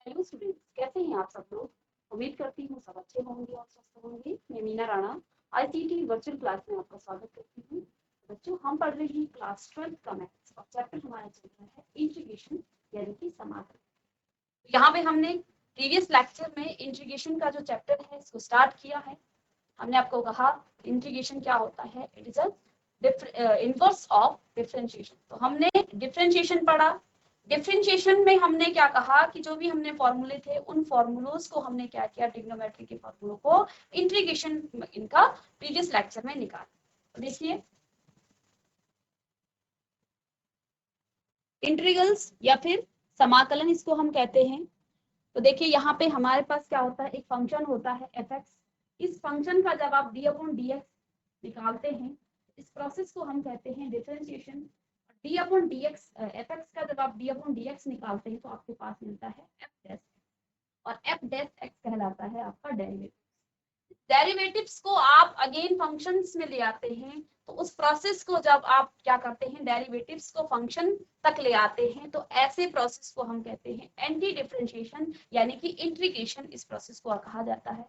Hello students, कैसे हैं आप सब लोग। उम्मीद करती हूँ सब अच्छे होंगे और स्वस्थ होंगे। मैं Meena Rana ICT virtual class में आपका स्वागत करती हूँ। बच्चों, हम पढ़ रहे हैं क्लास 12 का मैथ्स और चैप्टर हमारा चल रहा है इंटीग्रेशन यानी कि समाकलन। यहाँ पे हमने प्रीवियस लेक्चर में इंटीग्रेशन का जो चैप्टर है इसको स्टार्ट किया है। हमने आपको कहा इंटीग्रेशन क्या होता है, it is a inverse of differentiation. तो हमने डिफरेंशिएशन पढ़ा। डिफरेंशिएशन में हमने क्या कहा कि जो भी हमने फॉर्मूले थे उन फॉर्मूलोज को हमने क्या किया, ट्रिग्नोमेट्री के फॉर्मूलों को इंटीग्रेशन इनका प्रीवियस लेक्चर में निकाला। तो देखिए इंटीग्रल्स या फिर समाकलन इसको हम कहते हैं। तो देखिए यहाँ पे हमारे पास क्या होता है, एक फंक्शन होता है एफ(x). इस फंक्शन का जब आप d/dx निकालते हैं, इस प्रोसेस को हम कहते हैं डिफरेंशिएशन। d/dx f(x) का जब आप d/dx निकालते हैं तो आपके पास मिलता है f', और f'(x) कहलाता है आपका डेरिवेटिव। डेरिवेटिव्स को आप अगेन फंक्शंस में ले आते हैं, तो उस प्रोसेस को जब आप क्या करते हैं, डेरिवेटिव्स को फंक्शन तक ले आते हैं, तो ऐसे प्रोसेस को हम कहते हैं एंटी डिफरेंशिएशन यानी कि इंटीग्रेशन। इस प्रोसेस को कहा जाता है।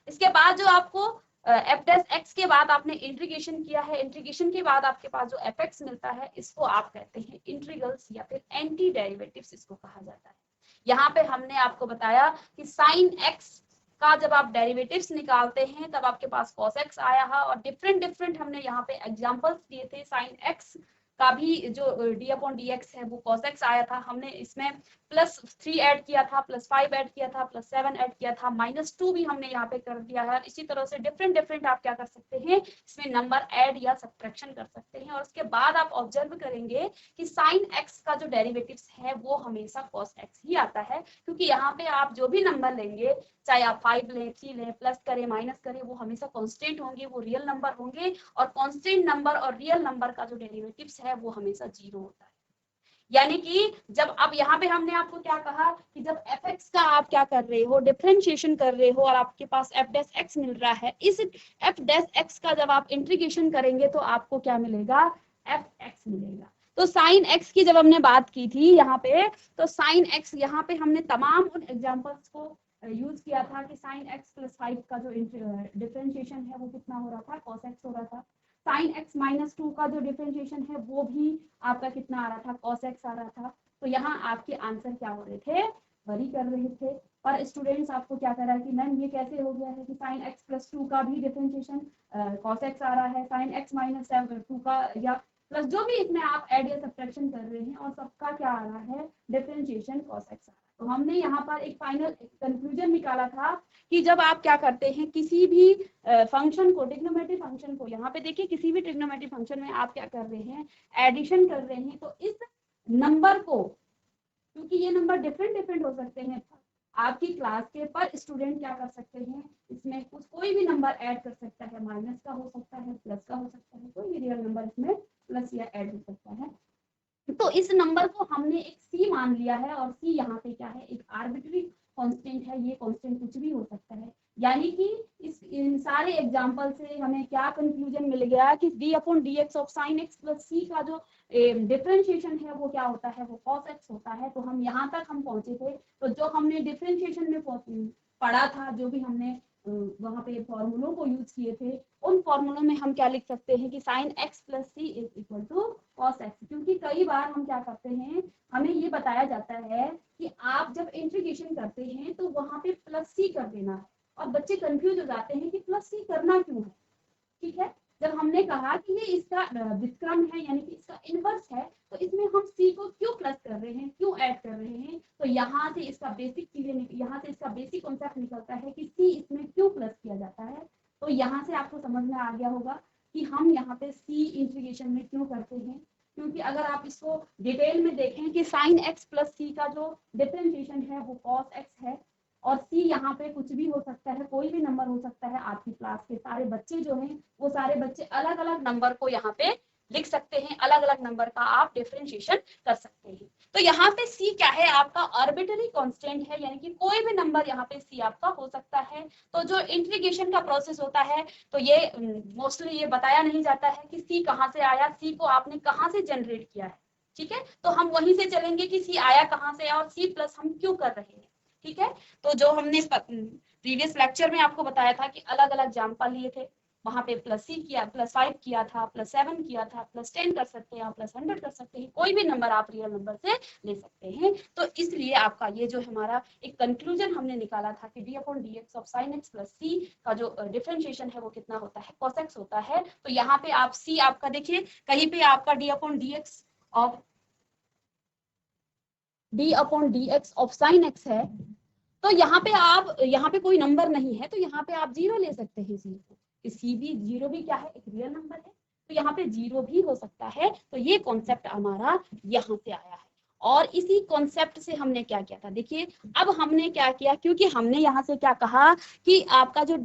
इसके बाद जो आपको f'(x) के बाद आपने इंटीग्रेशन किया है, इंटीग्रेशन के बाद आपके पास जो f(x) मिलता है, इसको आप कहते हैं इंटीग्रल्स या फिर एंटी डेरिवेटिव्स इसको कहा जाता है। यहाँ पे हमने आपको बताया कि साइन x का जब आप डेरिवेटिव्स निकालते हैं तब आपके पास cos x आया है, और डिफरेंट हमने यहाँ पे एग्जांपल्स दिए थे। साइन x का भी जो d/dx है वो cos x आया था। हमने इसमें +3 ऐड किया था, +5 ऐड किया था, +7 ऐड किया था, -2 भी हमने यहाँ पे कर दिया है। इसी तरह से डिफरेंट आप क्या कर सकते हैं, इसमें नंबर ऐड या सब्ट्रैक्शन कर सकते हैं। और उसके बाद आप ऑब्जर्व करेंगे कि साइन x का जो डेरिवेटिव्स है वो हमेशा cos x ही आता है, क्योंकि यहाँ पे आप जो भी नंबर लेंगे, चाहे आप 5 लें, 3 लें, प्लस करें, माइनस करें, वो हमेशा कांस्टेंट होंगे, वो रियल नंबर होंगे। और कांस्टेंट नंबर और रियल नंबर का जो डेरिवेटिव्स है वो हमेशा 0 होता है। यानी कि जब अब यहाँ पे हमने आपको क्या कहा कि जब f(x) का आप क्या कर रहे हो, डिफरेंशिएशन कर रहे हो, और आपके पास f'(x) मिल रहा है, इस f'(x) का जब आप इंटीग्रेशन करेंगे तो आपको क्या मिलेगा, f(x) मिलेगा। तो साइन x की जब हमने बात की थी यहाँ पे, तो साइन x यहाँ पे हमने तमाम उन एग्जाम्पल्स को यूज किया था कि साइन x + 5 का जो डिफरेंशिएशन है वो कितना हो रहा था, cos x हो रहा था। साइन x - 2 का जो डिफरेंशिएशन है वो भी आपका कितना आ रहा था, cos x आ रहा था। तो यहाँ आपके आंसर क्या हो रहे थे, वरी कर रहे थे। और स्टूडेंट्स आपको क्या कर रहा है कि मैम ये कैसे हो गया है कि साइन x + 2 का भी डिफरेंशिएशन cos x आ रहा है, साइन x - 2 का या प्लस जो भी इसमें आप ऐड या सब्ट्रैक्शन कर रहे हैं, और सबका क्या आ रहा है, डिफरेंशिएशन cos x आ रहा है। तो हमने यहाँ पर एक फाइनल कंक्लूजन निकाला था कि जब आप क्या करते हैं किसी भी फंक्शन को, ट्रिग्नोमेट्री फंक्शन को, यहाँ पे देखिए किसी भी ट्रिग्नोमेट्री फंक्शन में आप क्या कर रहे हैं, एडिशन कर रहे हैं, तो इस नंबर को, क्योंकि ये नंबर डिफरेंट हो सकते हैं, आपकी क्लास के पर स्टूडेंट क्या कर सकते हैं, इसमें कुछ कोई भी नंबर ऐड कर सकता है, माइनस का हो सकता है, प्लस का हो सकता है, कोई भी रियल नंबर इसमें प्लस या ऐड हो सकता है। तो इस नंबर को हमने एक सी मान लिया है, और सी यहाँ पे क्या है, एक आर्बिट्री कांस्टेंट है। ये कांस्टेंट कुछ भी हो सकता है। यानी कि इन सारे एग्जांपल से हमें क्या कंक्लूजन मिल गया कि d/dx of sin x + c का जो डिफरेंशिएशन है वो क्या होता है, वो cos x होता है। तो हम यहाँ तक हम पहुंचे थे। तो जो हमने डिफरेंशिएशन में पढ़ा था, जो भी हमने वहां पे फॉर्मूलों को यूज किए थे, उन फॉर्मूलों में हम क्या लिख सकते हैं कि sin x + c = cos x। क्योंकि कई बार हम क्या करते हैं, हमें ये बताया जाता है कि आप जब इंटीग्रेशन करते हैं तो वहां पे +c कर देना है, और बच्चे कंफ्यूज हो जाते हैं कि +c करना क्यों है। ठीक है, जब हमने कहा कि ये इसका व्युत्क्रम है यानी कि इसका इनवर्स है, तो इसमें हम c को क्यों प्लस कर रहे हैं, क्यों ऐड कर रहे हैं, तो यहाँ से इसका बेसिक चीजें, यहाँ से इसका बेसिक कॉन्सेप्ट निकलता है कि c इसमें क्यों प्लस किया जाता है। तो यहाँ से आपको समझ में आ गया होगा कि हम यहाँ पे c इंटीग्रेशन में क्यों करते हैं। क्योंकि अगर आप इसको डिटेल में देखें कि sin x + c का जो डिफरेंशिएशन है वो cos x है, और c यहाँ पे कुछ भी हो सकता है, कोई भी नंबर हो सकता है। आपकी क्लास के सारे बच्चे जो हैं वो सारे बच्चे अलग अलग नंबर को यहाँ पे लिख सकते हैं, अलग अलग नंबर का आप डिफरेंशिएशन कर सकते हैं। तो यहाँ पे c क्या है, आपका आर्बिट्ररी कांस्टेंट है, यानी कि कोई भी नंबर यहाँ पे c आपका हो सकता है। तो जो इंटीग्रेशन का प्रोसेस होता है, तो ये मोस्टली ये बताया नहीं जाता है कि c कहाँ से आया, c को आपने कहाँ से जनरेट किया है। ठीक है, तो हम वहीं से चलेंगे कि c आया कहाँ से और c+ हम क्यों कर रहे हैं। ठीक है। तो जो हमने प्रीवियस लेक्चर में आपको बताया था कि अलग अलग एग्जाम्पल लिए थे, वहां पे +C किया, +5 किया था, +7 किया था, +10 कर सकते हैं आप, +100 कर सकते हैं, कोई भी नंबर आप रियल नंबर से ले सकते हैं। तो इसलिए आपका ये जो हमारा एक कंक्लूजन हमने निकाला था कि d/dx of sin x + c का जो डिफरेंशिएशन है वो कितना होता है, cos x होता है। तो यहाँ पे आप c आपका देखिए कहीं पे आपका d/dx ऑफ sin x है, तो यहाँ पे कोई नंबर नहीं है, तो यहाँ पे आप 0 ले सकते हैं सी को, सी भी 0 भी क्या है, एक रियल नंबर है, तो यहाँ पे 0 भी हो सकता है। तो ये कॉन्सेप्ट हमारा यहाँ से आया है, और इसी कॉन्सेप्ट से हमने क्या किया था, देखिए अब हमने क्या किया, क्योंकि हमने यहाँ से क्या कहा कि आपका जो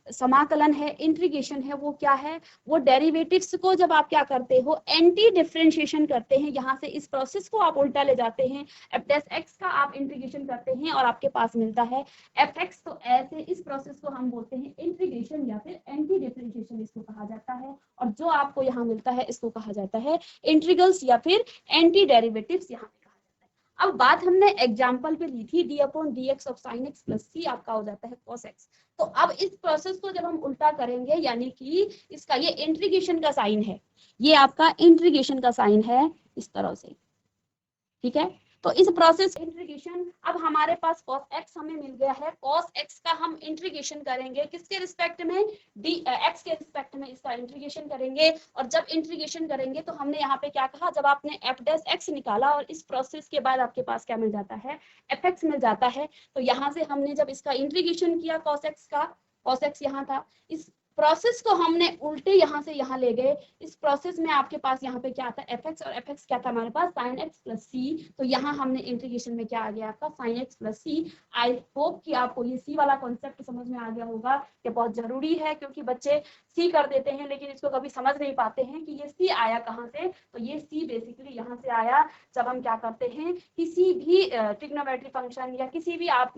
समाकलन है, इंटीग्रेशन है, वो क्या है, वो डेरिवेटिव्स को जब आप क्या करते हो, एंटी डिफरेंशिएशन करते हैं, यहाँ से इस प्रोसेस को आप उल्टा ले जाते हैं, f' का आप इंटीग्रेशन करते हैं और आपके पास मिलता है fx। तो ऐसे इस प्रोसेस को हम बोलते हैं इंटीग्रेशन या फिर एंटी डिफरेंशिएशन इसको कहा जाता है, और जो आपको यहाँ मिलता है इसको कहा जाता है इंटीग्रल्स या फिर एंटी डेरिवेटिव्स यहाँ पे कहा जाता है। अब बात हमने एग्जाम्पल पे ली थी, d/dx of sin x + c आपका हो जाता है cos x। तो अब इस प्रोसेस को जब हम उल्टा करेंगे, यानी कि इसका ये इंटीग्रेशन का साइन है, ये आपका इंटीग्रेशन का साइन है इस तरह से, ठीक है। तो इस प्रोसेस इंटीग्रेशन, अब हमारे पास cos x हमें मिल गया है, cos x का हम इंटीग्रेशन करेंगे किसके रिस्पेक्ट में, x के रिस्पेक्ट में इसका इंटीग्रेशन करेंगे। और जब इंटीग्रेशन करेंगे तो हमने यहाँ पे क्या कहा, जब आपने f' निकाला और इस प्रोसेस के बाद आपके पास क्या मिल जाता है, fx मिल जाता है। तो यहाँ से हमने जब इसका इंटीग्रेशन किया cos x का, cos x यहाँ था, इस प्रोसेस को हमने उल्टे यहाँ से यहाँ ले गए, इस प्रोसेस में आपके पास यहाँ पे क्या आता है fx, और fx क्या था हमारे पास sin x + c। तो यहाँ हमने इंटीग्रेशन में क्या आ गया आपका sin x + c। I hope कि आपको ये c वाला कॉन्सेप्ट समझ में आ गया होगा, ये बहुत जरूरी है, क्योंकि बच्चे c कर देते हैं लेकिन इसको कभी समझ नहीं पाते हैं कि ये c आया कहाँ से। तो ये c बेसिकली यहाँ से आया, जब हम क्या करते हैं, किसी भी ट्रिग्नोमेट्री फंक्शन या किसी भी आप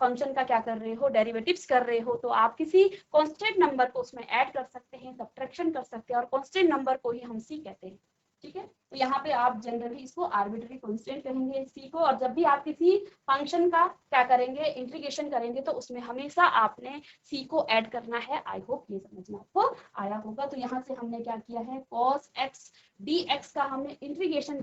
फंक्शन का क्या कर रहे हो, डेरिवेटिव्स कर रहे हो, तो आप किसी कांस्टेंट नंबर को उसमें ऐड कर सकते हैं, सब्ट्रैक्शन कर सकते हैं, और कांस्टेंट नंबर को ही हम सी कहते हैं, ठीक है। तो यहाँ पे आप जनरली इसको आर्बिट्ररी कांस्टेंट कहेंगे सी को, और जब भी आप किसी फंक्शन का क्या करेंगे, इंटीग्रेशन करेंगे, तो उसमें हमेशा आपने सी को ऐड करना है। आई होप ये समझ में आपको आया होगा। तो यहाँ से हमने क्या किया है, cos x dx का हमने इंटीग्रेशन,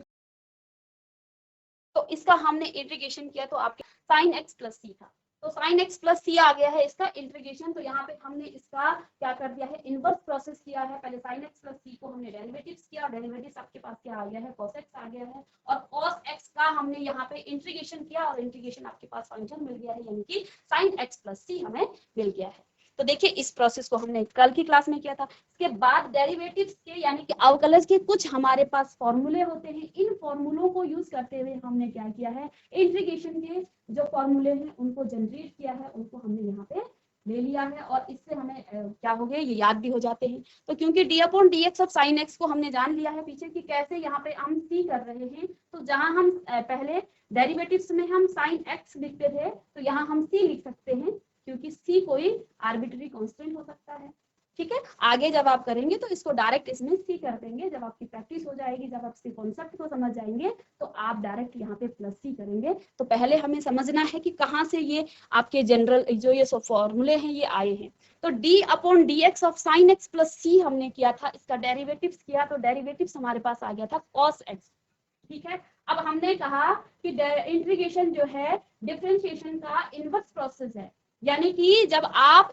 तो इसका हमने इंटीग्रेशन किया तो आपके sin x + c था, तो sin x + c आ गया है इसका इंटीग्रेशन। तो यहाँ पे हमने इसका क्या कर दिया है, इनवर्स प्रोसेस किया है, पहले sin x + c को हमने डेरिवेटिव्स किया, और डेरिवेटिव्स आपके पास क्या आ गया है, cos x आ गया है, और cos x का हमने यहाँ पे इंटीग्रेशन किया, और इंटीग्रेशन आपके पास फंक्शन मिल गया है, यानी कि sin x + c हमें मिल गया है। तो देखिए इस प्रोसेस को हमने कल की क्लास में किया था। इसके बाद डेरिवेटिव्स के यानी कि अवकलज के कुछ हमारे पास फॉर्मूले होते हैं, इन फॉर्मूलों को यूज करते हुए हमने क्या किया है, इंटीग्रेशन के जो फॉर्मूले हैं उनको जनरेट किया है, उनको हमने यहाँ पे ले लिया है, और इससे हमें क्या हो गया, ये याद भी हो जाते हैं। तो क्योंकि d/dx ऑफ sin x को हमने जान लिया है पीछे कि कैसे यहाँ पे हम c कर रहे हैं, तो जहां हम पहले डेरिवेटिव्स में हम sin x लिखते थे, तो यहाँ हम c लिख सकते हैं, क्योंकि c कोई आर्बिट्ररी कांस्टेंट हो सकता है, ठीक है। आगे जब आप करेंगे तो इसको डायरेक्ट इसमें सी कर देंगे, जब आपकी प्रैक्टिस हो जाएगी, जब आप इसके कॉन्सेप्ट को समझ जाएंगे, तो आप डायरेक्ट यहाँ पे +c करेंगे। तो पहले हमें समझना है कि कहाँ से ये आपके जनरल जो ये फॉर्मूले हैं ये आए हैं। तो d/dx of sin x + c हमने किया था, इसका डेरिवेटिव्स किया, तो डेरिवेटिव्स हमारे पास आ गया था cos x, ठीक है। अब हमने कहा कि इंटीग्रेशन जो है डिफरेंशिएशन का इनवर्स प्रोसेस है, यानी कि जब आप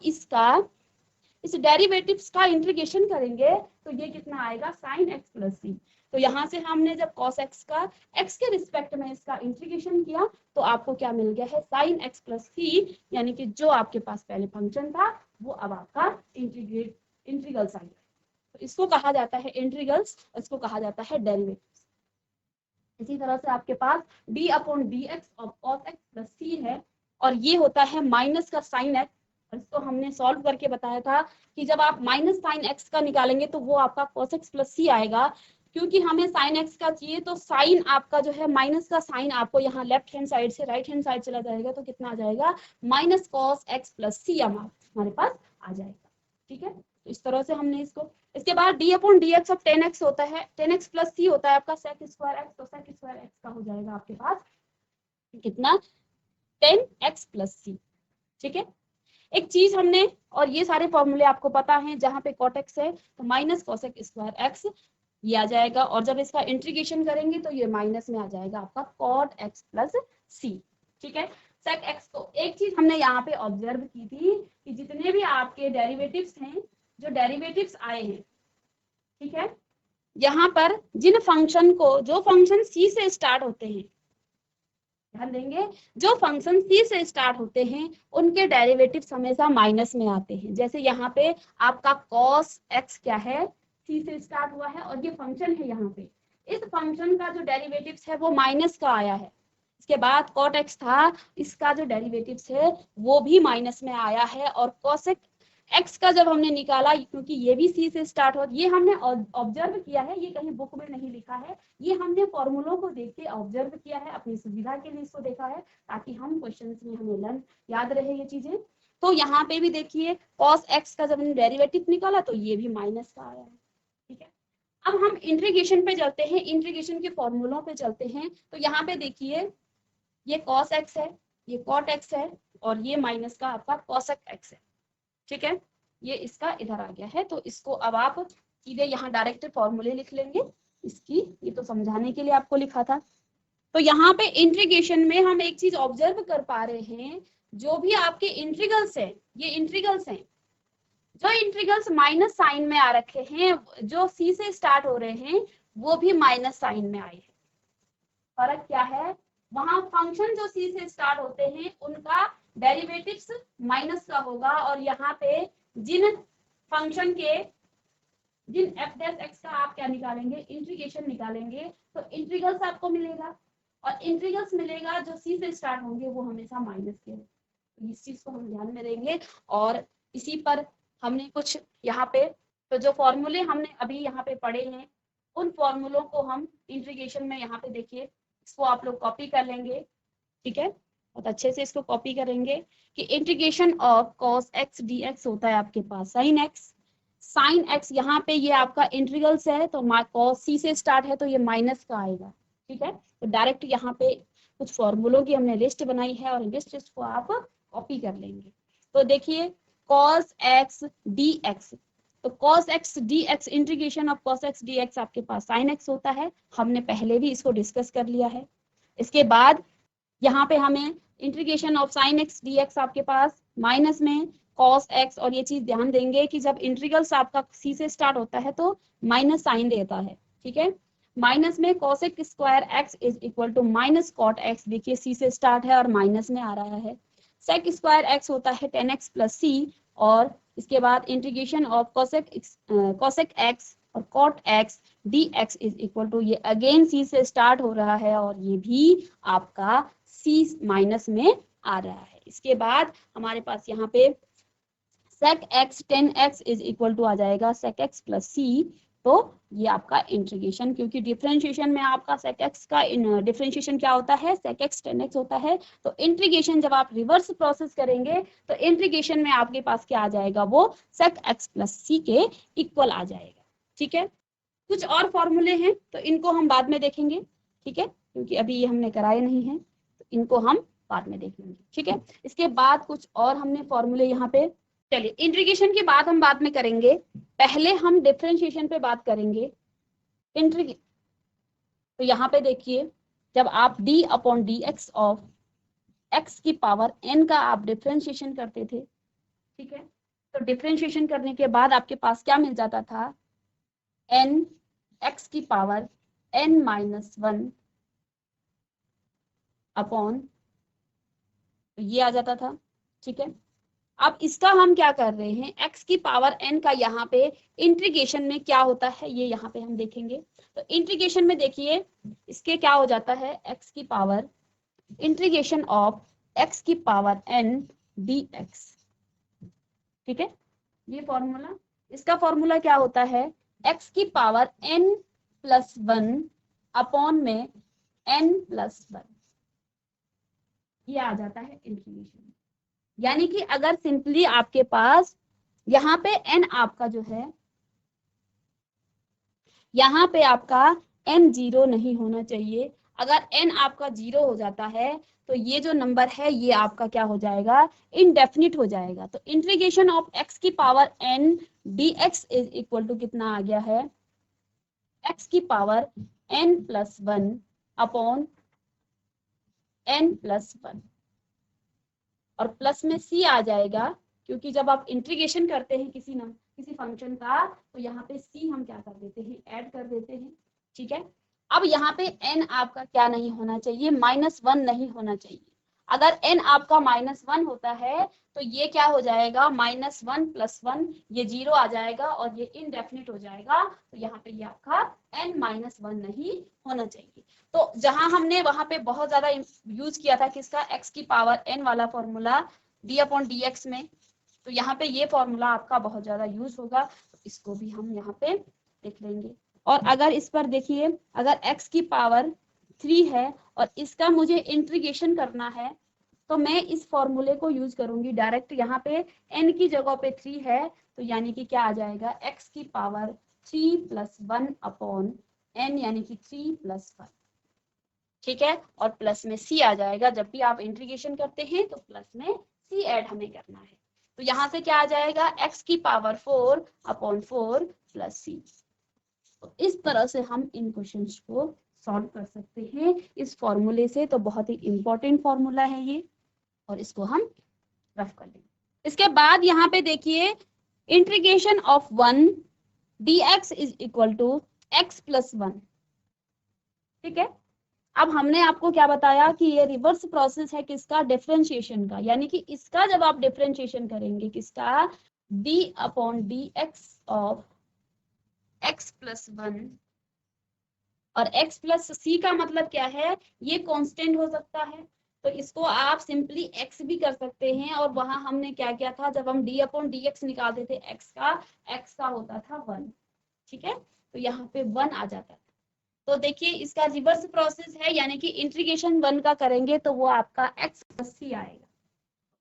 इस डेरिवेटिव्स का इंटीग्रेशन करेंगे तो ये कितना आएगा, sin x + c। तो यहाँ से हमने जब cos x का x के रिस्पेक्ट में इसका इंटीग्रेशन किया, तो आपको क्या मिल गया है, sin x + c, यानी कि जो आपके पास पहले फंक्शन था वो अब आपका इंटीग्रल्स आ गया। तो इसको कहा जाता है इंटीग्रल्स, इसको कहा जाता है डेरिवेटिव्स। इसी तरह से आपके पास d/dx of cos x + c है, और ये होता है माइनस का sin x, इसको हमने सॉल्व करके बताया था कि जब आप माइनस sin x का निकालेंगे तो वो आपका cos x + c आएगा। क्योंकि हमें sin x का चाहिए, तो साइन आपका जो है माइनस का साइन आपको यहाँ लेफ्ट हैंड साइड से राइट हैंड साइड चला जाएगा, तो कितना आ जाएगा, -cos x + c हमारे पास आ जाएगा, ठीक है। तो इस तरह से हमने इसको, इसके बाद d/dx ऑफ 10x होता है, 10x + c होता है आपका sec² x, तो sec² x का हो जाएगा आपके पास कितना, 10x प्लस सी। ठीक है, एक चीज हमने, और ये सारे फॉर्मूले आपको पता हैं, जहां पे cot x है तो माइनस cosec स्क्वायर x ये आ जाएगा, और जब इसका इंटीग्रेशन करेंगे तो ये माइनस में आ जाएगा आपका cot x प्लस सी। ठीक है, sec x को एक चीज हमने यहाँ पे ऑब्जर्व की थी कि जितने भी आपके डेरिवेटिव्स हैं, जो डेरिवेटिव्स आए हैं, ठीक है, यहाँ पर जिन फंक्शन को, जो फंक्शन सी से स्टार्ट होते हैं, ध्यान देंगे, जो फंक्शन सी से स्टार्ट होते हैं उनके डेरिवेटिव्स हमेशा माइनस में आते हैं। जैसे यहाँ पे आपका cos x क्या है, सी से स्टार्ट हुआ है और ये फंक्शन है, यहाँ पे इस फंक्शन का जो डेरिवेटिव्स है वो माइनस का आया है। इसके बाद cot x था, इसका जो डेरिवेटिव्स है वो भी माइनस में आया है, और cosec x का जब हमने निकाला, क्योंकि ये भी सी से स्टार्ट हो, ये हमने ऑब्जर्व किया है, ये कहीं बुक में नहीं लिखा है, ये हमने फॉर्मूलों को देख के ऑब्जर्व किया है, अपनी सुविधा के लिए इसको देखा है, ताकि हम क्वेश्चंस में हमें लर्न याद रहे ये चीजें। तो यहाँ पे भी देखिए cos x का जब हमने डेरिवेटिव निकाला तो ये भी माइनस का आया है। ठीक है, अब हम इंटीग्रेशन पे चलते हैं, इंटीग्रेशन के फॉर्मूलों पे चलते हैं। तो यहाँ पे देखिए ये cos x है, ये cot x है, और ये माइनस का आपका cosec x है। ठीक है, ये इसका इधर आ गया है, तो इसको अब आप सीधे यहाँ डायरेक्ट फॉर्मूले लिख लेंगे इसकी, ये तो समझाने के लिए आपको लिखा था। तो यहाँ पे इंटीग्रेशन में हम एक चीज ऑब्जर्व कर पा रहे हैं, जो भी आपके इंटीग्रल्स हैं, ये इंटीग्रल्स हैं, जो इंटीग्रल्स माइनस साइन में आ रखे हैं, जो सी से स्टार्ट हो रहे हैं वो भी माइनस साइन में आए हैं। फर्क क्या है, वहां फंक्शन जो सी से स्टार्ट होते हैं उनका डेरिवेटिव्स माइनस का होगा, और यहाँ पे जिन फंक्शन के, जिन f डैश x का आप क्या निकालेंगे, इंटीग्रेशन निकालेंगे, तो इंटीग्रल्स आपको मिलेगा, और इंटीग्रल्स मिलेगा जो सी से स्टार्ट होंगे वो हमेशा माइनस के। तो इस चीज को हम ध्यान में देंगे, और इसी पर हमने कुछ यहाँ पे, तो जो फॉर्मूले हमने अभी यहाँ पे पढ़े हैं उन फॉर्मूलों को हम इंटीग्रेशन में यहाँ पे देखिए, इसको आप लोग कॉपी कर लेंगे। ठीक है, बहुत अच्छे से इसको कॉपी करेंगे कि integration of cos x dx होता है आपके पास sin x, sin x यहाँ पे ये आपका इंटीग्रल्स है, तो cos c से स्टार्ट है तो ये माइनस का आएगा। ठीक है, तो डायरेक्ट यहाँ पे कुछ फॉर्मूलों की हमने लिस्ट बनाई है, और लिस्ट को आप कॉपी कर लेंगे। तो देखिए cos x dx, तो cos x dx integration of cos x dx आपके पास sin x होता है, हमने पहले भी इसको डिस्कस कर लिया है। इसके बाद यहाँ पे हमें integration of sin x dx आपके पास माइनस में cos x, और ये चीज ध्यान देंगे कि जब इंटीग्रल्स आपका c से स्टार्ट होता है तो माइनस साइन देता है। ठीक है, माइनस में cosec square x is equal to minus cot x, देखिए c से स्टार्ट है और माइनस में आ रहा है। sec स्क्वायर x होता है 10x प्लस c, और इसके बाद इंटीग्रेशन ऑफ cosec x और cot x dx is equal to, ये अगेन c से स्टार्ट हो रहा है और ये भी आपका c माइनस में आ रहा है। इसके बाद हमारे पास यहाँ पे sec x 10x is equal to आ जाएगा sec x प्लस c, तो ये आपका इंटीग्रेशन, क्योंकि डिफरेंशिएशन में आपका sec x का डिफरेंशिएशन क्या होता है, sec x 10x होता है, तो इंटीग्रेशन जब आप रिवर्स प्रोसेस करेंगे तो इंटीग्रेशन में आपके पास क्या आ जाएगा, वो sec x प्लस c के इक्वल आ जाएगा। ठीक है, कुछ और फॉर्मूले हैं तो इनको हम बाद में देखेंगे। ठीक है, क्योंकि अभी ये हमने कराए नहीं है, तो इनको हम बाद में देख लेंगे। ठीक है, इसके बाद कुछ और हमने फॉर्मूले यहाँ पे, चलिए इंटीग्रेशन की बात हम बाद में करेंगे, पहले हम डिफरेंशिएशन पे बात करेंगे। तो यहाँ पे देखिए, जब आप d upon d x of x की पावर n का आप डिफरेंशिएशन करते थे, ठीक है, तो डिफरेंशिएशन करने के बाद आपके पास क्या मिल जाता था, n x की पावर n माइनस 1 अपॉन, तो ये आ जाता था। ठीक है, अब इसका हम क्या कर रहे हैं, x की पावर n का यहाँ पे इंटीग्रेशन में क्या होता है ये यहाँ पे हम देखेंगे। तो इंटीग्रेशन में देखिए इसके क्या हो जाता है, x की पावर इंटीग्रेशन ऑफ x की पावर n dx। ठीक है, ये फॉर्मूला, इसका फॉर्मूला क्या होता है, x की पावर n प्लस 1 अपॉन में n प्लस 1, ये आ जाता है इंटीग्रेशन। यानी कि अगर सिंपली आपके पास यहाँ पे n आपका जो है, यहाँ पे आपका n 0 नहीं होना चाहिए, अगर n आपका 0 हो जाता है तो ये जो नंबर है ये आपका क्या हो जाएगा, इनडेफिनिट हो जाएगा। तो इंटीग्रेशन ऑफ x की power n dx is equal to कितना आ गया है, x की power n plus 1 upon n plus 1 और प्लस में c आ जाएगा, क्योंकि जब आप इंटीग्रेशन करते हैं किसी फंक्शन का तो यहाँ पे c हम क्या कर देते हैं, ऐड कर देते हैं। ठीक है, अब यहाँ पे n आपका क्या नहीं होना चाहिए, -1 नहीं होना चाहिए। अगर n आपका -1 होता है तो ये क्या हो जाएगा, -1 प्लस 1, ये 0 आ जाएगा और ये इनडेफिनिट हो जाएगा। तो यहाँ पे ये आपका n-1 नहीं होना चाहिए। तो जहां हमने वहां पे बहुत ज्यादा यूज किया था किसका, x की पावर n वाला फॉर्मूला d/dx में, तो यहाँ पे ये फॉर्मूला आपका बहुत ज्यादा यूज होगा, तो इसको भी हम यहाँ पे लिख लेंगे। और अगर इस पर देखिए, अगर x की पावर 3 है और इसका मुझे इंटीग्रेशन करना है तो मैं इस फॉर्मूले को यूज करूंगी डायरेक्ट। यहाँ पे n की जगह पे 3 है तो यानी कि क्या आ जाएगा, x की पावर 3 प्लस 1 अपॉन n यानी कि 3 प्लस 1। ठीक है, और प्लस में c आ जाएगा। जब भी आप इंटीग्रेशन करते हैं तो प्लस में c ऐड हमें करना है। तो यहाँ से क्या आ जाएगा, x की पावर 4 अपॉन 4 प्लस c। तो इस तरह से हम इन क्वेश्चंस को सॉल्व कर सकते हैं इस फॉर्मूले से। तो बहुत ही इंपॉर्टेंट फॉर्मूला है ये, और इसको हम रफ कर लेंगे। इसके बाद यहाँ पे देखिए, integration of 1 dx is equal to x plus 1। ठीक है, अब हमने आपको क्या बताया कि ये रिवर्स प्रोसेस है किसका, डिफरेंशिएशन का। यानी कि इसका जब आप डिफरेंशिएशन करेंगे किसका, d/dx ऑफ x प्लस 1, और x प्लस c का मतलब क्या है, ये कांस्टेंट हो सकता है तो इसको आप सिंपली x भी कर सकते हैं। और वहां हमने क्या किया था, जब हम d/dx निकालते थे x का होता था 1। ठीक है, तो यहाँ पे 1 आ जाता था। तो देखिए इसका रिवर्स प्रोसेस है, यानी कि इंटीग्रेशन 1 का करेंगे तो वो आपका x प्लस c आएगा।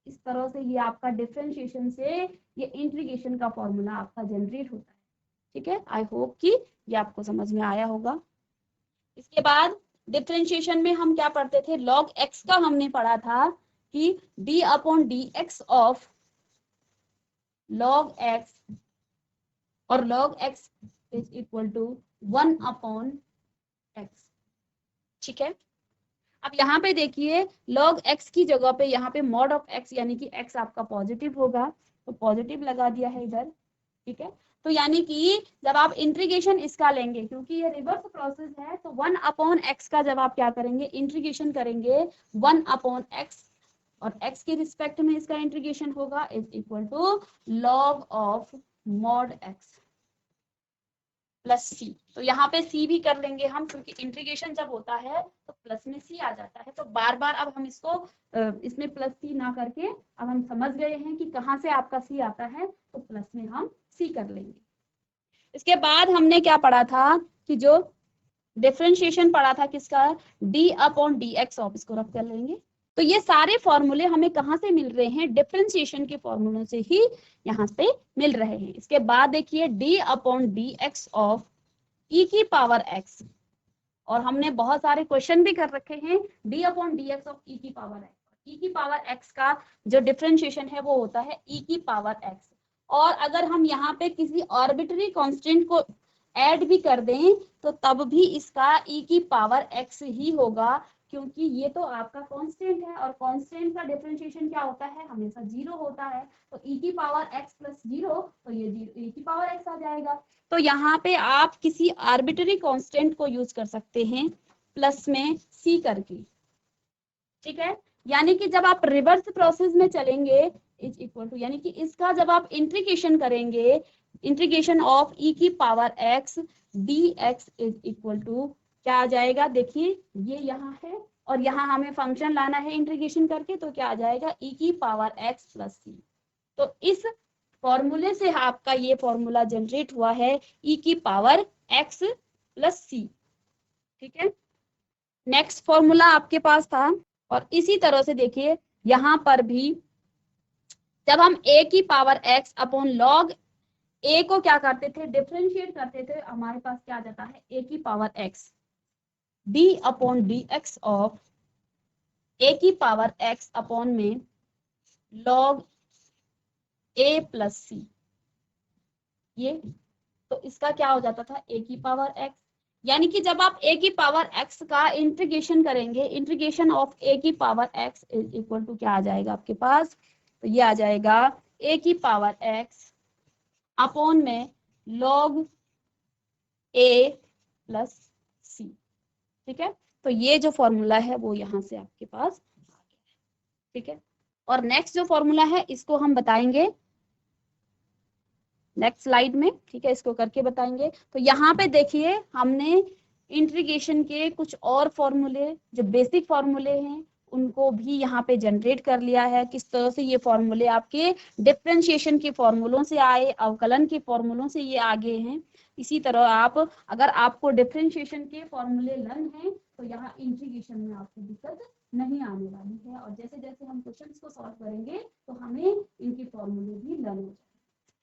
इस तरह से ये आपका डिफरेंशिएशन से ये इंटीग्रेशन का फॉर्मूला आपका जनरेट होता है। ठीक है, आई होप कि ये आपको समझ में आया होगा। इसके बाद डिफरेंशिएशन में हम क्या पढ़ते थे, log x का हमने पढ़ा था कि d/dx ऑफ log x और log x is equal to 1/x। ठीक है, अब यहाँ पे देखिए log x की जगह पे यहाँ पे mod ऑफ x, यानी कि x आपका पॉजिटिव होगा तो पॉजिटिव लगा दिया है इधर। ठीक है, तो यानी कि जब आप इंटीग्रेशन इसका लेंगे, क्योंकि ये रिवर्स प्रोसेस है, तो 1/x का जब आप क्या करेंगे, इंटीग्रेशन करेंगे 1/x, और x के रिस्पेक्ट में इसका इंटीग्रेशन होगा is equal to log of mod x plus c। तो यहाँ पे c भी कर लेंगे हम, क्योंकि इंटीग्रेशन जब होता है तो प्लस में c आ जाता है। तो बार बार अब हम इसको इसमें प्लस c ना करके अब हम समझ गए हैं कि कहाँ से आपका c आता है, तो प्लस में हम c कर लेंगे। इसके बाद हमने क्या पढ़ा था कि जो डिफरेंशिएशन पढ़ा था किसका, d/dx ऑफ, इसको रफ कर लेंगे। तो ये सारे फॉर्मूले हमें कहाँ से मिल रहे हैं, डिफरेंशिएशन के फॉर्मूलों से ही यहाँ पे मिल रहे हैं। इसके बाद देखिए d/dx ऑफ e की पावर x, और हमने बहुत सारे क्वेश्चन भी कर रखे हैं d/dx ऑफ e की पावर x। e की पावर x का जो डिफरेंशिएशन है वो होता है e की पावर x। और अगर हम यहाँ पे किसी आर्बिट्ररी कांस्टेंट को ऐड भी कर दें तो तब भी इसका e की पावर x ही होगा, क्योंकि ये तो आपका कांस्टेंट है और कांस्टेंट का डिफरेंशिएशन क्या होता है, हमेशा 0 होता है। तो e की पावर x प्लस 0, तो ये e की पावर x आ जाएगा। तो यहाँ पे आप किसी आर्बिट्ररी कांस्टेंट को यूज कर सकते हैं प्लस में c करके। ठीक है, यानी कि जब आप रिवर्स प्रोसेस में चलेंगे इज इक्वल टू, यानी कि इसका जब आप इंटीग्रेशन करेंगे, इंटीग्रेशन ऑफ e की power x dx is equal to क्या आ जाएगा, देखिए ये यहाँ है और यहाँ हमें फंक्शन लाना है इंटीग्रेशन करके, तो क्या आ जाएगा e की पावर x प्लस c। तो इस फॉर्मूले से आपका ये फॉर्मूला जनरेट हुआ है e की पावर x प्लस c। ठीक है, नेक्स्ट फॉर्मूला आपके पास था। और इसी तरह से देखिए यहाँ पर भी जब हम a की power x upon log a को क्या करते थे, डिफरेंशिएट करते थे, हमारे पास क्या आ जाता है a की power x। D upon d x of a की पावर एक्स अपॉन में लॉग ए प्लस सी, ये तो इसका क्या हो जाता था ए की पावर एक्स, यानी कि जब आप ए की पावर एक्स का इंटीग्रेशन करेंगे, इंटीग्रेशन ऑफ ए की power x is equal to क्या आ जाएगा आपके पास, तो ये आ जाएगा ए की पावर एक्स अपॉन में लॉग ए प्लस सी। ठीक है, तो ये जो फॉर्मूला है वो यहाँ से आपके पास आ गया है। ठीक है, और नेक्स्ट जो फॉर्मूला है इसको हम बताएंगे नेक्स्ट स्लाइड में। ठीक है, इसको करके बताएंगे। तो यहाँ पे देखिए हमने इंटीग्रेशन के कुछ और फॉर्मूले जो बेसिक फॉर्मूले हैं उनको भी यहाँ पे जनरेट कर लिया है। किस तरह से ये फॉर्मूले आपके डिफरेंशिएशन के फॉर्मूलों से आए, अवकलन के फॉर्मूलों से ये आगे हैं। इसी तरह आप अगर आपको डिफरेंशिएशन के फॉर्मूले लर्न हैं तो यहाँ इंटीग्रेशन में आपको दिक्कत नहीं आने वाली है, और जैसे जैसे हम क्वेश्चंस को सॉल्व करेंगे तो हमें इनके फॉर्मूले भी लर्न हो जाएंगे।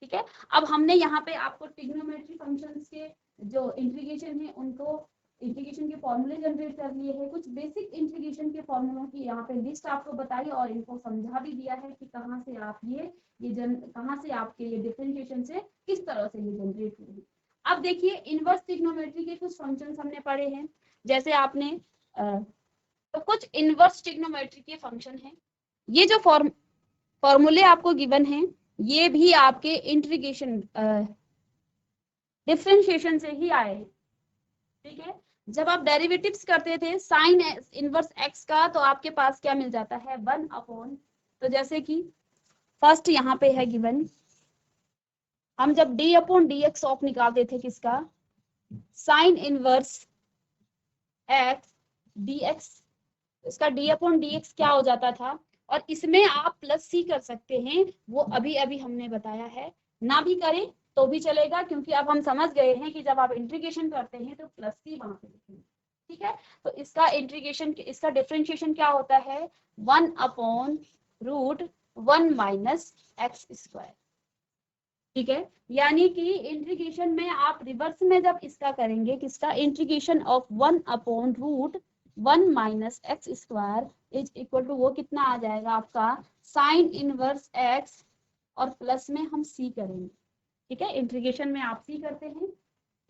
ठीक है, अब हमने यहाँ पे आपको ट्रिग्नोमेट्री फंक्शंस के जो इंटीग्रेशन है उनको इंटीग्रेशन के फॉर्मूले जनरेट कर लिए हैं, कुछ बेसिक इंटीग्रेशन के फॉर्मूलों की यहाँ पे लिस्ट आपको बताई और इनको समझा भी दिया है कि कहाँ से आप कहाँ से आपके ये डिफरेंशिएशन से किस तरह से ये जनरेट होगी। अब देखिए इनवर्स ट्रिग्नोमेट्री के कुछ फंक्शंस हमने पढ़े हैं, जैसे आपने तो कुछ इनवर्स ट्रिग्नोमेट्री के फंक्शन हैं। ये जो फॉर्मूले आपको गिवन है ये भी आपके इंटीग्रेशन डिफरेंशिएशन से ही आए हैं। ठीक है, जब आप डेरिवेटिव्स करते थे साइन इनवर्स एक्स का तो आपके पास क्या मिल जाता है 1 अपॉन, तो जैसे कि फर्स्ट यहाँ पे है गिवन, हम जब D upon d x of निकालते थे किसका, sign inverse x D x, इसका डी अपॉन डी एक्स क्या हो जाता था, और इसमें आप प्लस सी कर सकते हैं, वो अभी अभी हमने बताया है। ना भी करें तो भी चलेगा क्योंकि अब हम समझ गए हैं कि जब आप इंटीग्रेशन करते हैं तो प्लस सी वहां पे लिखेंगे। ठीक है, तो इसका इंटीग्रेशन इसका डिफरेंशिएशन क्या होता है 1 upon root 1 minus x square. ठीक है, यानी कि इंटीग्रेशन में आप रिवर्स में जब इसका करेंगे किसका integration of 1 upon root 1 minus x square is equal to वो कितना आ जाएगा आपका साइन इनवर्स एक्स और प्लस में हम सी करेंगे। ठीक है, इंटीग्रेशन में आप सी करते हैं।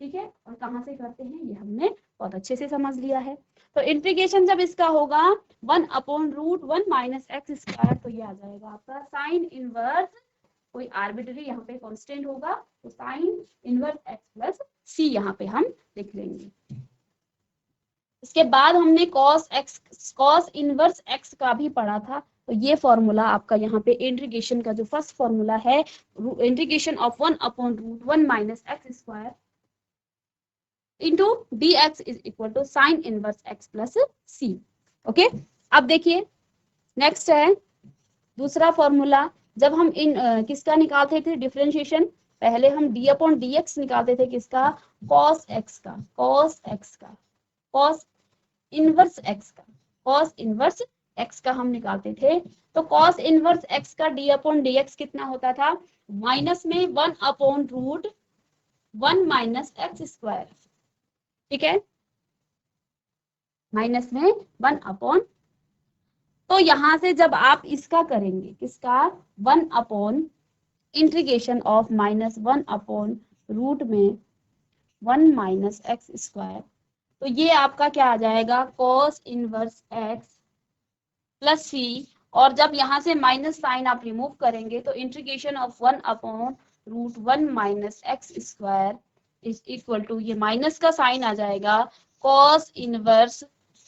ठीक है, और कहाँ से करते हैं ये हमने बहुत अच्छे से समझ लिया है। तो इंटीग्रेशन जब इसका होगा 1 upon root 1 minus x square तो ये आ जाएगा आपका साइन इनवर्स, कोई आर्बिट्ररी यहाँ पे कांस्टेंट होगा तो sign inverse x plus c यहाँ पे हम लिख लेंगे। इसके बाद हमने कॉस इनवर्स एक्स का भी पढ़ा था, तो ये फॉर्मूला आपका यहाँ पे इंटीग्रेशन का जो फर्स्ट फॉर्मूला है integration of 1 upon root 1 minus x square into d x is equal to sine inverse x plus c. Okay, अब देखिए नेक्स्ट है दूसरा फॉर्मूला, जब हम किसका निकालते थे डिफरेंशिएशन, पहले हम डी अपॉन डी एक्स निकालते थे किसका कॉस एक्स का, कॉस इनवर्स एक्स का, कॉस इनवर्स एक्स का हम निकालते थे। तो कॉस इनवर्स एक्स का डी अपॉन डी एक्स कितना होता था माइनस में 1 upon root 1 minus x square. ठीक है, माइनस में 1 अपॉन, तो यहां से जब आप इसका करेंगे किसका 1 upon integration of minus 1 upon root में 1 माइनस एक्स स्क्वायर, तो ये आपका क्या आ जाएगा cos inverse x plus c, और जब यहाँ से माइनस साइन आप रिमूव करेंगे तो integration of 1 upon root 1 minus x square is equal to ये माइनस का साइन आ जाएगा कॉस इनवर्स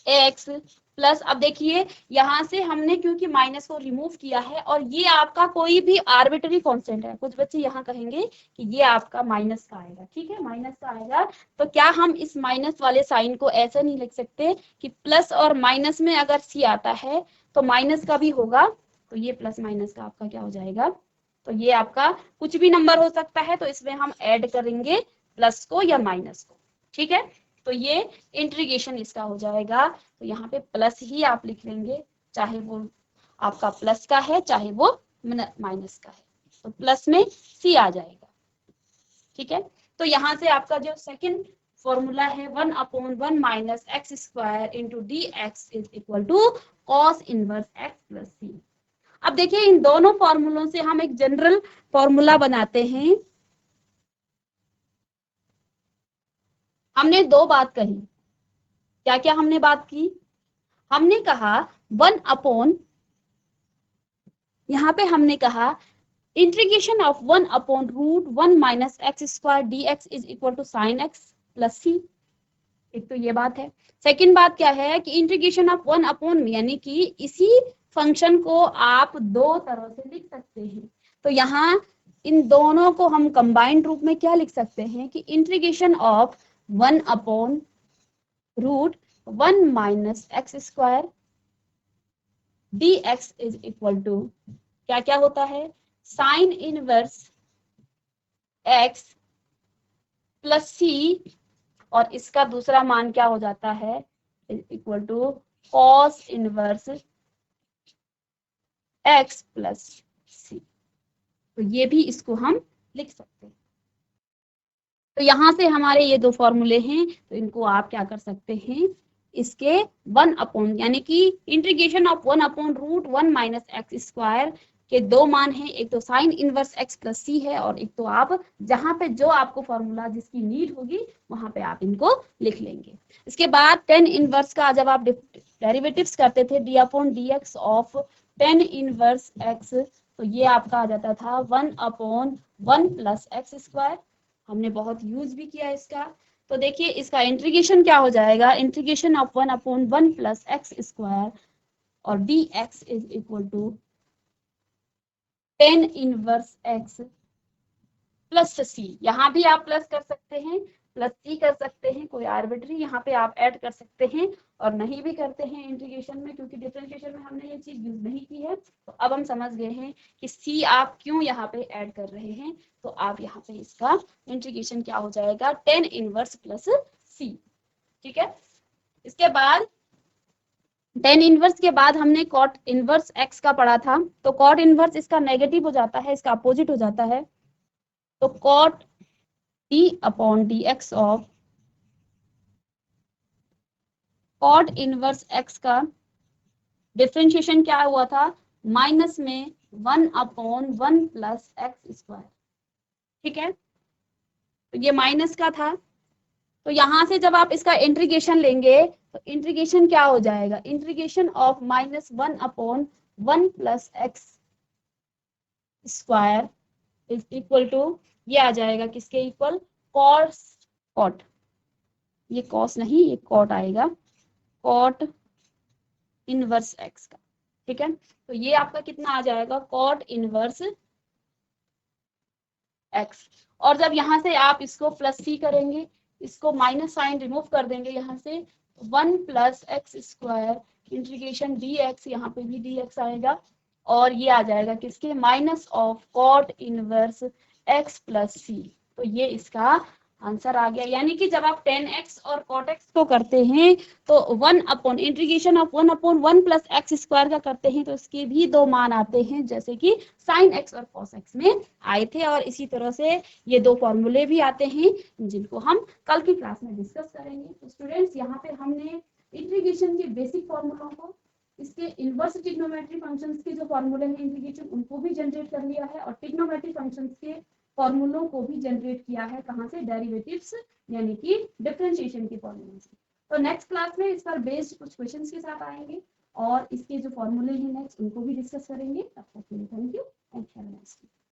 एक्स प्लस, अब देखिए यहाँ से हमने क्योंकि माइनस को रिमूव किया है और ये आपका कोई भी आर्बिट्ररी कांस्टेंट है, कुछ बच्चे यहाँ कहेंगे कि ये आपका माइनस का आएगा। ठीक है, माइनस का आएगा, तो क्या हम इस माइनस वाले साइन को ऐसे नहीं लिख सकते कि प्लस और माइनस में अगर सी आता है तो माइनस का भी होगा, तो ये प्लस माइनस का आपका क्या हो जाएगा, तो ये आपका कुछ भी नंबर हो सकता है तो इसमें हम ऐड करेंगे प्लस को या माइनस को। ठीक है, तो ये इंटीग्रेशन इसका हो जाएगा, तो यहाँ पे प्लस ही आप लिख लेंगे, चाहे वो आपका प्लस का है चाहे वो माइनस का है, तो प्लस में सी आ जाएगा। ठीक है, तो यहाँ से आपका जो सेकंड फॉर्मूला है 1/1 minus x square into d x is equal to cos inverse x plus c. अब देखिए इन दोनों फॉर्मूलों से हम एक जनरल फॉर्मूला बनाते हैं। हमने दो बात कही, क्या क्या हमने बात की? हमने कहा 1/, यहां पे हमने कहा integration of 1/√1 minus x square d x is equal to sine x plus c. एक तो ये बात है। सेकेंड बात क्या है कि इंटीग्रेशन ऑफ 1/, यानी कि इसी फंक्शन को आप दो तरह से लिख सकते हैं। तो यहाँ इन दोनों को हम कंबाइंड रूप में क्या लिख सकते हैं कि integration of 1/√1 minus x square d x is equal to क्या क्या होता है, sine inverse x plus c, और इसका दूसरा मान क्या हो जाता है, equal to cos inverse x plus c. तो ये भी इसको हम लिख सकते हैं। तो यहां से हमारे ये दो फॉर्मूले हैं, तो इनको आप क्या कर सकते हैं, इसके 1/, यानी कि integration of 1/√1 minus x square के दो मान हैं, एक तो साइन इनवर्स एक्स प्लस सी है, और एक तो आप जहां पे जो आपको फॉर्मूला जिसकी नीड होगी वहां पे आप इनको लिख लेंगे। इसके बाद टेन इनवर्स का जब आप डेरिवेटिव्स करते थे d/dx of ten inverse x, तो ये आपका आ जाता था 1/1 प्लस एक्स स्क्वायर। हमने बहुत यूज भी किया इसका। तो देखिए इसका इंटीग्रेशन क्या हो जाएगा, integration of 1/1 plus x square और d x is equal to tan inverse x plus c. यहाँ भी आप प्लस कर सकते हैं, प्लस सी कर सकते हैं, कोई आर्बिट्री यहाँ पे आप ऐड कर सकते हैं, और नहीं भी करते हैं इंटीग्रेशन में, क्योंकि डिफरेंशिएशन में हमने ये चीज यूज नहीं की है। तो अब हम समझ गए हैं कि सी आप क्यों यहाँ पे ऐड कर रहे हैं। तो आप यहाँ पे इसका इंटीग्रेशन क्या हो जाएगा, टेन इनवर्स प्लस सी। ठीक है, इसके बाद टेन इनवर्स के बाद हमने कॉट इनवर्स एक्स का पढ़ा था। तो कॉट इनवर्स इसका नेगेटिव हो जाता है, इसका अपोजिट हो जाता है। तो कॉट d/dx ऑफ कॉट इनवर्स एक्स का डिफरेंशिएशन क्या हुआ था, माइनस में 1/1 प्लस एक्स स्क्वायर। ठीक है, तो ये माइनस का था। तो यहां से जब आप इसका इंटीग्रेशन लेंगे तो इंटीग्रेशन क्या हो जाएगा, integration of -1/1 plus x square is equal to, ये आ जाएगा किसके इक्वल, कॉस कॉट, ये कॉस नहीं ये कॉट आएगा, कॉट इनवर्स एक्स का। ठीक है, तो ये आपका कितना आ जाएगा, कॉट इनवर्स एक्स। और जब यहाँ से आप इसको प्लस सी करेंगे, इसको माइनस साइन रिमूव कर देंगे यहाँ से, 1 plus x square integration D x, यहाँ पे भी डी एक्स आएगा, और ये आ जाएगा किसके, minus of cot inverse x plus c. तो ये इसका आंसर आ गया। यानी कि जब आप 10x और cot x को करते हैं तो integration of 1/1 plus x square का करते हैं तो इसके भी दो मान आते हैं, जैसे कि sin x और cos x में आए थे। और इसी तरह से ये दो फॉर्मूले भी आते हैं जिनको हम कल की क्लास में डिस्कस करेंगे। तो स्टूडेंट्स यहाँ पे हमने इंटीग्रेशन के बेसिक फॉर्मूलों को, इसके इनवर्स ट्रिग्नोमेट्री फंक्शंस के जो फॉर्मूले हैं इंटीग्रेशन, उनको भी जनरेट कर लिया है, और ट्रिग्नोमेट्री फंक्शंस के फॉर्मूलों को भी जनरेट किया है, कहां से, डेरिवेटिव्स यानी कि डिफरेंशिएशन के फॉर्मूले से। तो नेक्स्ट क्लास में इस पर बेस्ड कुछ क्वेश्चंस के साथ आएंगे, और इसके जो फॉर्मूले हैं नेक्स्ट उनको भी डिस्कस करेंगे। तब तक के लिए thank you and have a nice day.